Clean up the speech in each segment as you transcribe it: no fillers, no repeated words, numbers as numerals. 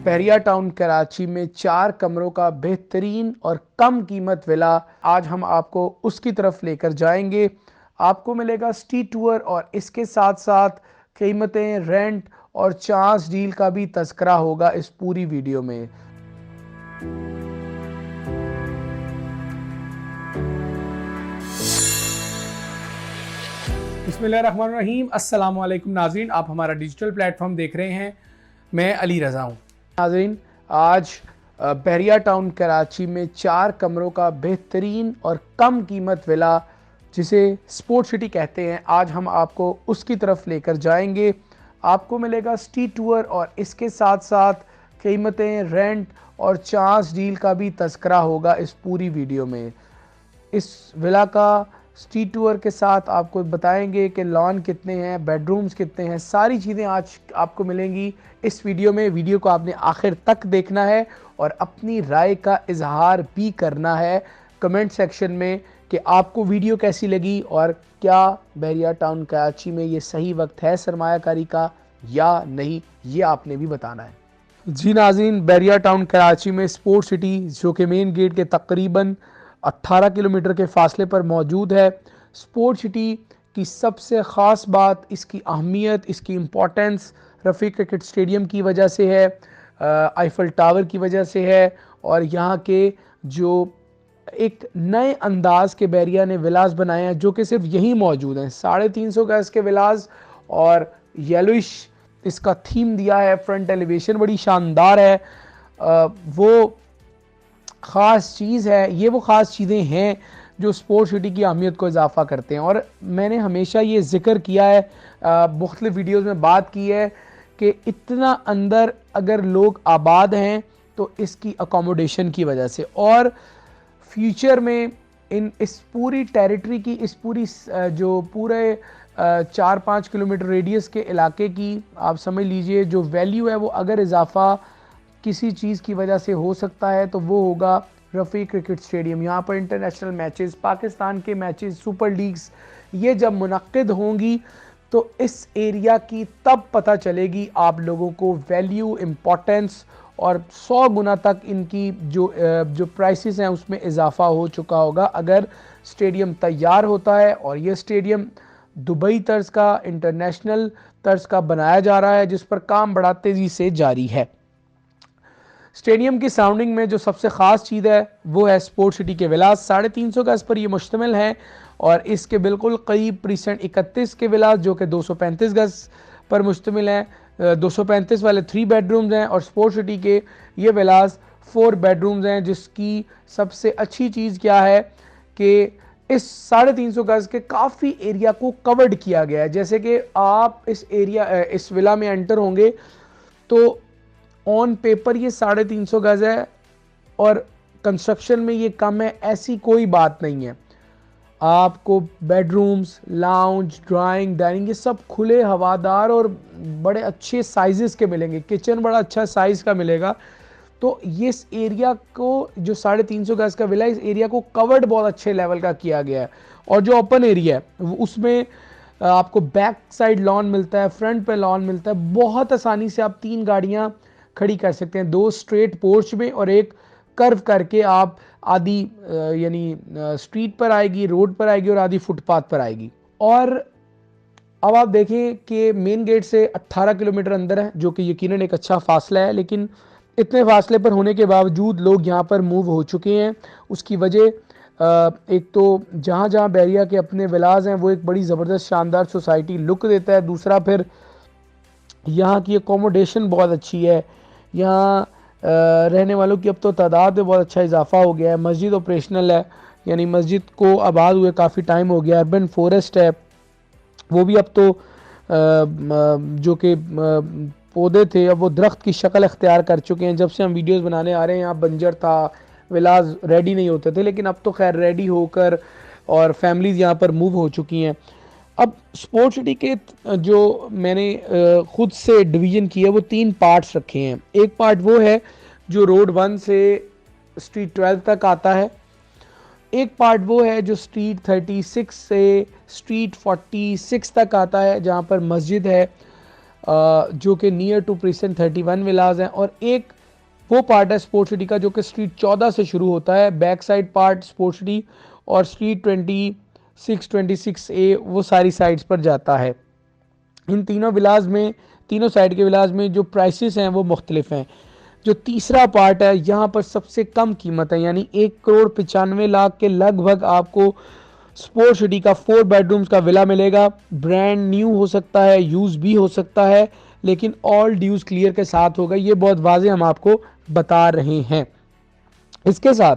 बहरिया town Karachi में 4 कमरों का बेहतरीन और कम कीमत विला आज हम आपको उसकी तरफ लेकर जाएंगे। आपको मिलेगा स्ट्रीट टूर और इसके साथ साथ कीमतें, रेंट और चांस डील का भी तज़किरा होगा इस पूरी वीडियो में। बिस्मिल्लाहिर्रहमानिर्रहीम। अस्सलाम वालेकुम नाज़रीन, आप हमारा डिजिटल प्लेटफॉर्म देख रहे हैं। मैं अली रज़ा हूँ। नाज़रीन, आज बहरिया टाउन कराची में 4 कमरों का बेहतरीन और कम कीमत विला जिसे स्पोर्ट सिटी कहते हैं, आज हम आपको उसकी तरफ लेकर जाएंगे। आपको मिलेगा स्ट्रीट टूर और इसके साथ साथ कीमतें, रेंट और चांस डील का भी तज़किरा होगा इस पूरी वीडियो में। इस विला का स्ट्रीट टूर के साथ आपको बताएंगे कि लॉन कितने हैं, बेडरूम्स कितने हैं, सारी चीज़ें आज आपको मिलेंगी इस वीडियो में। वीडियो को आपने आखिर तक देखना है और अपनी राय का इजहार भी करना है कमेंट सेक्शन में कि आपको वीडियो कैसी लगी और क्या बहरिया टाउन कराची में ये सही वक्त है सरमायाकारी का या नहीं, ये आपने भी बताना है। जी नाज़रीन, बहरिया टाउन कराची में स्पोर्ट सिटी जो कि मेन गेट के तकरीबन 18 किलोमीटर के फासले पर मौजूद है। स्पोर्ट सिटी की सबसे ख़ास बात इसकी अहमियत, इसकी इम्पोर्टेंस रफ़ी क्रिकेट स्टेडियम की वजह से है, आईफल टावर की वजह से है और यहाँ के जो एक नए अंदाज के बहरिया ने विलास बनाए हैं जो कि सिर्फ यहीं मौजूद हैं। 350 गज के विलास और येलोइश इसका थीम दिया है। फ्रंट एलिवेशन बड़ी शानदार है। वो ख़ास चीज़ है, ये वो ख़ास चीज़ें हैं जो स्पोर्ट सिटी की अहमियत को इजाफा करते हैं। और मैंने हमेशा ये जिक्र किया है, मुख्तलिफ वीडियोज़ में बात की है कि इतना अंदर अगर लोग आबाद हैं तो इसकी अकोमोडेशन की वजह से, और फ्यूचर में इस पूरी टेरिटरी की, इस पूरी जो पूरे 4-5 किलोमीटर रेडियस के इलाके की आप समझ लीजिए जो वैल्यू है, वो अगर इजाफा किसी चीज़ की वजह से हो सकता है तो वो होगा रफ़ी क्रिकेट स्टेडियम। यहाँ पर इंटरनेशनल मैचेस, पाकिस्तान के मैचेस, सुपर लीग्स ये जब मुनक्किद होंगी तो इस एरिया की तब पता चलेगी आप लोगों को वैल्यू, इम्पोर्टेंस, और 100 गुना तक इनकी जो प्राइसेस हैं उसमें इजाफा हो चुका होगा अगर स्टेडियम तैयार होता है। और ये स्टेडियम दुबई तर्ज का, इंटरनेशनल तर्ज का बनाया जा रहा है जिस पर काम बड़ा तेज़ी से जारी है। स्टेडियम की सराउंडिंग में जो सबसे ख़ास चीज़ है वो है स्पोर्ट सिटी के विलास। 350 गज पर ये मुश्तमिल है और इसके बिल्कुल करीब प्रीसेंट 31 के विलास जो कि 235 गज पर मुश्तमिल है। 235 वाले 3 बेडरूम्स हैं और स्पोर्ट सिटी के ये विलास 4 बेडरूम्स हैं। जिसकी सबसे अच्छी चीज़ क्या है कि इस 350 गज के काफ़ी एरिया को कवर्ड किया गया है। जैसे कि आप इस विला में एंटर होंगे तो ऑन पेपर ये 350 गज है और कंस्ट्रक्शन में ये कम है, ऐसी कोई बात नहीं है। आपको बेडरूम्स, लाउंज, ड्राइंग, डाइनिंग ये सब खुले, हवादार और बड़े अच्छे साइजेस के मिलेंगे। किचन बड़ा अच्छा साइज़ का मिलेगा। तो ये इस एरिया को, जो 350 गज का विला, इस एरिया को कवर्ड बहुत अच्छे लेवल का किया गया है। और जो ओपन एरिया है उसमें आपको बैक साइड लॉन मिलता है, फ्रंट पे लॉन मिलता है। बहुत आसानी से आप 3 गाड़ियाँ खड़ी कर सकते हैं, 2 स्ट्रेट पोर्च में और एक कर्व करके। आप आधी यानी स्ट्रीट पर आएगी, रोड पर आएगी और आधी फुटपाथ पर आएगी। और अब आप देखें कि मेन गेट से 18 किलोमीटर अंदर है जो कि यकीनन एक अच्छा फासला है, लेकिन इतने फासले पर होने के बावजूद लोग यहाँ पर मूव हो चुके हैं। उसकी वजह एक तो जहाँ जहाँ बहरिया के अपने विलाज हैं वो एक बड़ी ज़बरदस्त शानदार सोसाइटी लुक देता है। दूसरा फिर यहाँ की अकोमोडेशन बहुत अच्छी है। यहाँ रहने वालों की अब तो तादाद में बहुत अच्छा इजाफा हो गया है। मस्जिद ऑपरेशनल है, यानी मस्जिद को आबाद हुए काफ़ी टाइम हो गया। अर्बन फॉरेस्ट है, वो भी अब तो जो कि पौधे थे अब वो दरख्त की शक्ल अख्तियार कर चुके हैं। जब से हम वीडियोस बनाने आ रहे हैं यहाँ बंजर था, विलाज रेडी नहीं होते थे, लेकिन अब तो खैर रेडी होकर और फैमिलीज़ यहाँ पर मूव हो चुकी हैं। अब स्पोर्ट सिटी के जो मैंने खुद से डिवीज़न किया वो 3 पार्ट्स रखे हैं। एक पार्ट वो है जो रोड 1 से स्ट्रीट 12 तक आता है। एक पार्ट वो है जो स्ट्रीट 36 से स्ट्रीट 46 तक आता है जहाँ पर मस्जिद है जो कि नियर टू प्रीसेंट 31 विलाज हैं। और एक वो पार्ट है स्पोर्ट्स सिटी का जो कि स्ट्रीट 14 से शुरू होता है। Back side part sports city और स्ट्रीट 26, 26A वो सारी साइड्स पर जाता है। इन तीनों विलाज में, तीनों साइड के विलाज में जो प्राइसेस हैं वो मुख्तलिफ हैं। जो तीसरा पार्ट है यहाँ पर सबसे कम कीमत है, यानी 1,95,00,000 के लगभग आपको स्पोर्ट्स सिटी का 4 बेडरूम्स का विला मिलेगा। ब्रांड न्यू हो सकता है, यूज भी हो सकता है, लेकिन ऑल ड्यूज क्लियर के साथ होगा। ये बहुत वाजे हम आपको बता रहे हैं। इसके साथ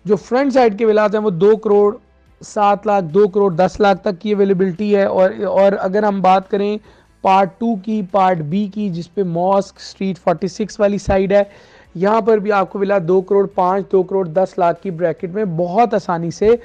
जो फ्रंट साइड के विलास हैं वो 2,07,00,000, 2,10,00,000 तक की अवेलेबिलिटी है। और अगर हम बात करें पार्ट 2 की, पार्ट बी की, जिस पे मॉस्क स्ट्रीट 46 वाली साइड है, यहाँ पर भी आपको विला 2,05,00,000, 2,10,00,000 की ब्रैकेट में बहुत आसानी से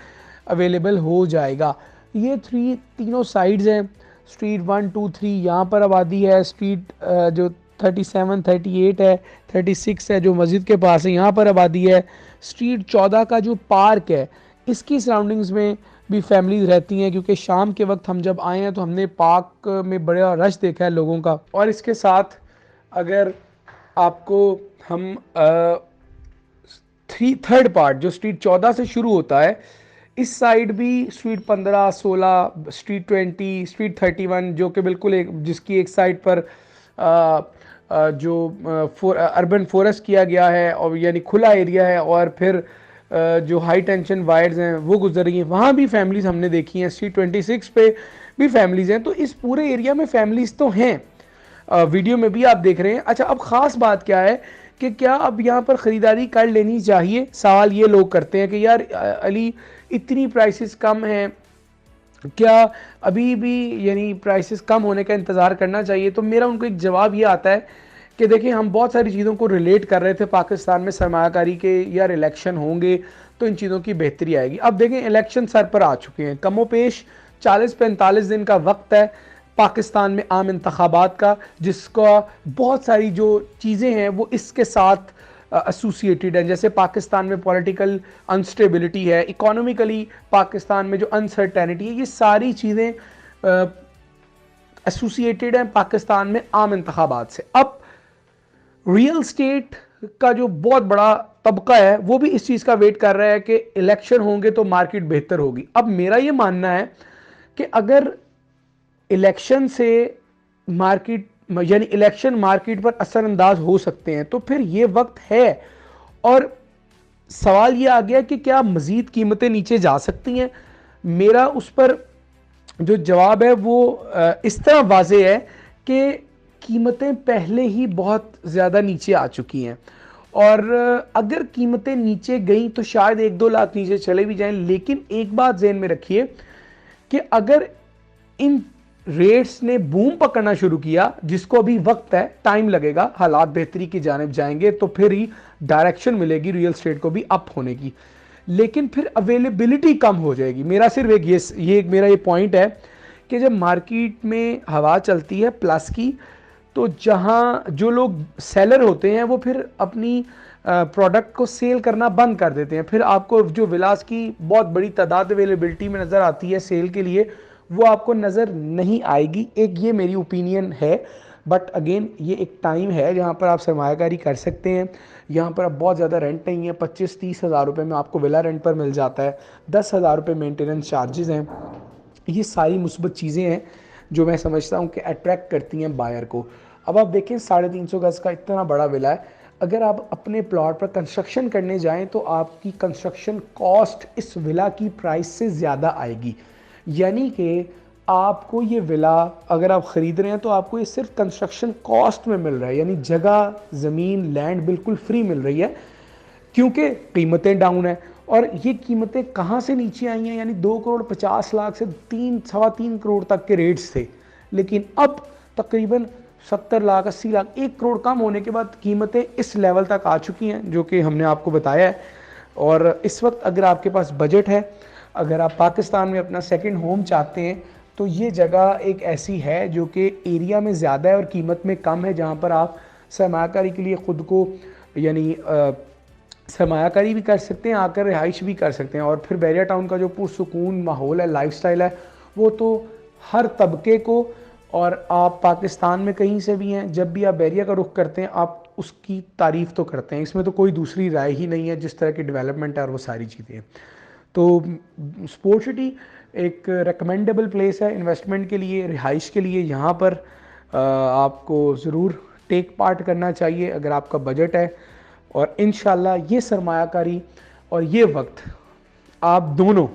अवेलेबल हो जाएगा। ये तीनों साइड्स हैं। स्ट्रीट 1, 2, 3 यहाँ पर आबादी है। स्ट्रीट जो 37, 38 है, 36 है जो मस्जिद के पास है, यहाँ पर आबादी है। स्ट्रीट 14 का जो पार्क है इसकी सराउंडिंग्स में भी फैमिलीज रहती हैं, क्योंकि शाम के वक्त हम जब आए हैं तो हमने पार्क में बड़ा रश देखा है लोगों का। और इसके साथ अगर आपको हम थर्ड पार्ट जो स्ट्रीट 14 से शुरू होता है, इस साइड भी स्ट्रीट 15, 16, स्ट्रीट 20, स्ट्रीट 31 जो कि बिल्कुल जिसकी एक साइड पर जो अर्बन फॉरेस्ट किया गया है और यानी खुला एरिया है, और फिर जो हाई टेंशन वायर्स हैं वो गुजर रही हैं, वहाँ भी फैमिलीज हमने देखी हैं। स्ट्रीट 26 पे भी फैमिलीज हैं। तो इस पूरे एरिया में फैमिलीज तो हैं, वीडियो में भी आप देख रहे हैं। अच्छा, अब ख़ास बात क्या है कि क्या अब यहाँ पर ख़रीदारी कर लेनी चाहिए? सवाल ये लोग करते हैं कि यार अली इतनी प्राइसेस कम हैं, क्या अभी भी यानी प्राइसेस कम होने का इंतज़ार करना चाहिए? तो मेरा उनको एक जवाब ये आता है कि देखिए, हम बहुत सारी चीज़ों को रिलेट कर रहे थे पाकिस्तान में सरमायाकारी के, यार इलेक्शन होंगे तो इन चीज़ों की बेहतरी आएगी। अब देखें, इलेक्शन सर पर आ चुके हैं, कमोपेश 40-45 दिन का वक्त है पाकिस्तान में आम इंतखाबात का, जिसका बहुत सारी जो चीज़ें हैं वो इसके साथ एसोसिएटेड है। जैसे पाकिस्तान में पॉलिटिकल अनस्टेबिलिटी है, इकोनॉमिकली पाकिस्तान में जो अनसर्टेनिटी है, ये सारी चीज़ें एसोसिएटेड हैं पाकिस्तान में आम इंतखाबात से। अब रियल स्टेट का जो बहुत बड़ा तबका है वो भी इस चीज़ का वेट कर रहा है कि इलेक्शन होंगे तो मार्केट बेहतर होगी। अब मेरा ये मानना है कि अगर इलेक्शन से मार्केट यानी इलेक्शन मार्केट पर असरअंदाज हो सकते हैं तो फिर ये वक्त है। और सवाल ये आ गया कि क्या मज़ीद कीमतें नीचे जा सकती हैं? मेरा उस पर जो जवाब है वो इस तरह वाज़े है कि कीमतें पहले ही बहुत ज़्यादा नीचे आ चुकी हैं, और अगर कीमतें नीचे गई तो शायद 1-2 लाख नीचे चले भी जाएं। लेकिन एक बात ज़हन में रखिए कि अगर इन रेट्स ने बूम पकड़ना शुरू किया, जिसको अभी वक्त है, टाइम लगेगा, हालात बेहतरी की जानिब जाएंगे तो फिर ही डायरेक्शन मिलेगी रियल स्टेट को भी अप होने की। लेकिन फिर अवेलेबिलिटी कम हो जाएगी। मेरा सिर्फ एक मेरा ये पॉइंट है कि जब मार्केट में हवा चलती है प्लस की, तो जहाँ जो लोग सेलर होते हैं वो फिर अपनी प्रोडक्ट को सेल करना बंद कर देते हैं। फिर आपको जो विलास की बहुत बड़ी तादाद अवेलेबिलिटी में नज़र आती है सेल के लिए, वो आपको नज़र नहीं आएगी। एक ये मेरी ओपिनियन है। बट अगेन ये एक टाइम है जहाँ पर आप सरमायाकारी कर सकते हैं। यहाँ पर अब बहुत ज़्यादा रेंट नहीं है, 25-30 हज़ार रुपये में आपको विला रेंट पर मिल जाता है, 10 हज़ार रुपये मेंटेनेंस चार्जेस हैं। ये सारी मुस्बत चीज़ें हैं जो मैं समझता हूँ कि अट्रैक्ट करती हैं बायर को। अब आप देखें 350 गज़ का इतना बड़ा विला है, अगर आप अपने प्लॉट पर कंस्ट्रक्शन करने जाएं तो आपकी कंस्ट्रक्शन कॉस्ट इस विला की प्राइस से ज़्यादा आएगी। यानी कि आपको ये विला अगर आप ख़रीद रहे हैं तो आपको ये सिर्फ कंस्ट्रक्शन कॉस्ट में मिल रहा है, यानी जगह, ज़मीन, लैंड बिल्कुल फ्री मिल रही है, क्योंकि कीमतें डाउन है। और ये कीमतें कहाँ से नीचे आई हैं? यानी 2,50,00,000 से 3-3.25 करोड़ तक के रेट्स थे, लेकिन अब तकरीबन 70 लाख, 80 लाख, 1 करोड़ कम होने के बाद कीमतें इस लेवल तक आ चुकी हैं जो कि हमने आपको बताया है। और इस वक्त अगर आपके पास बजट है, अगर आप पाकिस्तान में अपना सेकंड होम चाहते हैं, तो ये जगह एक ऐसी है जो कि एरिया में ज़्यादा है और कीमत में कम है, जहाँ पर आप सरमायाकारी के लिए ख़ुद को यानी सरमायाकारी भी कर सकते हैं, आकर रिहाइश भी कर सकते हैं। और फिर बहरिया टाउन का जो पुरसुकून माहौल है, लाइफस्टाइल है, वो तो हर तबके को, और आप पाकिस्तान में कहीं से भी हैं, जब भी आप बहरिया का रुख करते हैं, आप उसकी तारीफ़ तो करते हैं, इसमें तो कोई दूसरी राय ही नहीं है। जिस तरह की डेवलपमेंट है और वो सारी चीज़ें हैं, तो स्पोर्ट सिटी एक रिकमेंडेबल प्लेस है इन्वेस्टमेंट के लिए, रिहाइश के लिए। यहाँ पर आपको ज़रूर टेक पार्ट करना चाहिए अगर आपका बजट है, और इंशाल्लाह ये सरमायाकारी और ये वक्त आप दोनों,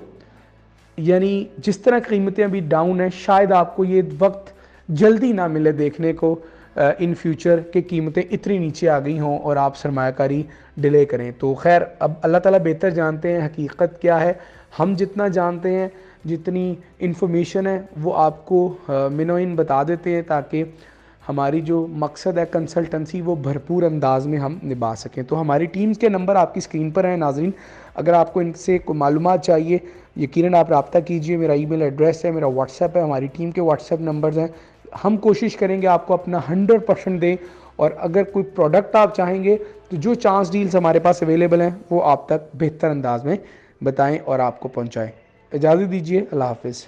यानी जिस तरह कीमतें अभी डाउन है, शायद आपको ये वक्त जल्दी ना मिले देखने को इन फ्यूचर के कीमतें इतनी नीचे आ गई हों और आप सरमायाकारी डिले करें। तो खैर, अब अल्लाह ताला बेहतर जानते हैं हकीकत क्या है। हम जितना जानते हैं, जितनी इन्फॉर्मेशन है वो आपको मिनोइन बता देते हैं, ताकि हमारी जो मकसद है कंसल्टेंसी वो भरपूर अंदाज में हम निभा सकें। तो हमारी टीम्स के नंबर आपकी स्क्रीन पर हैं नाज़रीन, अगर आपको इनसे कोई मालूमात चाहिए यकीनन आप रब्ता कीजिए। मेरा ईमेल एड्रेस है, मेरा व्हाट्सएप है, हमारी टीम के व्हाट्सएप नंबर्स हैं। हम कोशिश करेंगे आपको अपना 100% दें, और अगर कोई प्रोडक्ट आप चाहेंगे तो जो चांस डील्स हमारे पास अवेलेबल हैं वो आप तक बेहतर अंदाज में बताएं और आपको पहुंचाएं। इजाज़त दीजिए, अल्लाह हाफ़िज़।